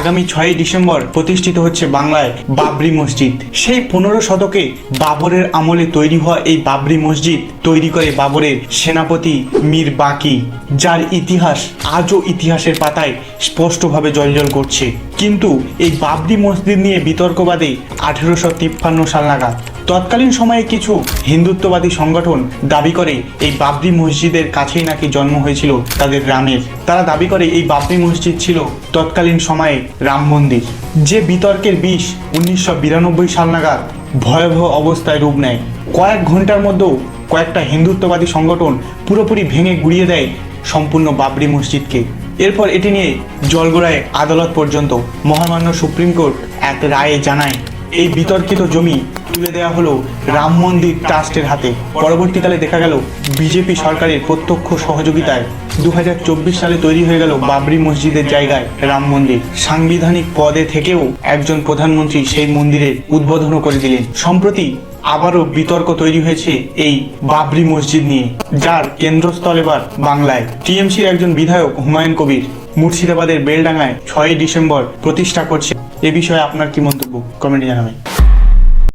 আগামী 6ই ডিসেম্বর প্রতিষ্ঠিত হচ্ছে বাংলায় বাবরি মসজিদ। সেই 15 শতকে বাবরের আমলে তৈরি হওয়া এই বাবরি মসজিদ তৈরি করে বাবরের সেনাপতি মীর বাকি, যার ইতিহাস আজও ইতিহাসের পাতায় স্পষ্টভাবে জ্বলজ্বল করছে। কিন্তু এই বাবরি মসজিদ নিয়ে বিতর্ক বাদে 1853 সাল নাগাদ তৎকালীন সময়ে কিছু হিন্দুত্ববাদী সংগঠন দাবি করে এই বাবরি মসজিদের কাছেই নাকি জন্ম হয়েছিল তাদের রামের। তারা দাবি করে এই বাবরি মসজিদ ছিল তৎকালীন সময়ে রাম মন্দির। যে বিতর্কের বিষ 1992 সাল নাগাদ ভয়াবহ অবস্থায় রূপ নেয়। কয়েক ঘন্টার মধ্যেও কয়েকটা হিন্দুত্ববাদী সংগঠন পুরোপুরি ভেঙে গুড়িয়ে দেয় সম্পূর্ণ বাবরি মসজিদকে। এরপর এটি নিয়ে জলগড়ায় আদালত পর্যন্ত মহামান্য সুপ্রিম কোর্ট এক রায়ে জানায় এই বিতর্কিত জমি তুলে দেওয়া হলো রাম মন্দির ট্রাস্টের হাতে। পরবর্তীকালে দেখা গেল বিজেপি সরকারের প্রত্যক্ষ সহযোগিতায় 2024 সালে তৈরি হয়ে গেল বাবরি মসজিদের জায়গায় রাম মন্দির। সাংবিধানিক পদে থেকেও একজন প্রধানমন্ত্রী সেই মন্দিরের উদ্বোধনও করে দিলেন। সম্প্রতি আবারও বিতর্ক তৈরি হয়েছে এই বাবরি মসজিদ নিয়ে, যার কেন্দ্রস্থল এবার বাংলায়। টিএমসির একজন বিধায়ক হুমায়ুন কবির মুর্শিদাবাদের বেলডাঙ্গায় 6ই ডিসেম্বর প্রতিষ্ঠা করছে। এ বিষয়ে আপনার কি মন্তব্য কমেন্টে জানাবেন।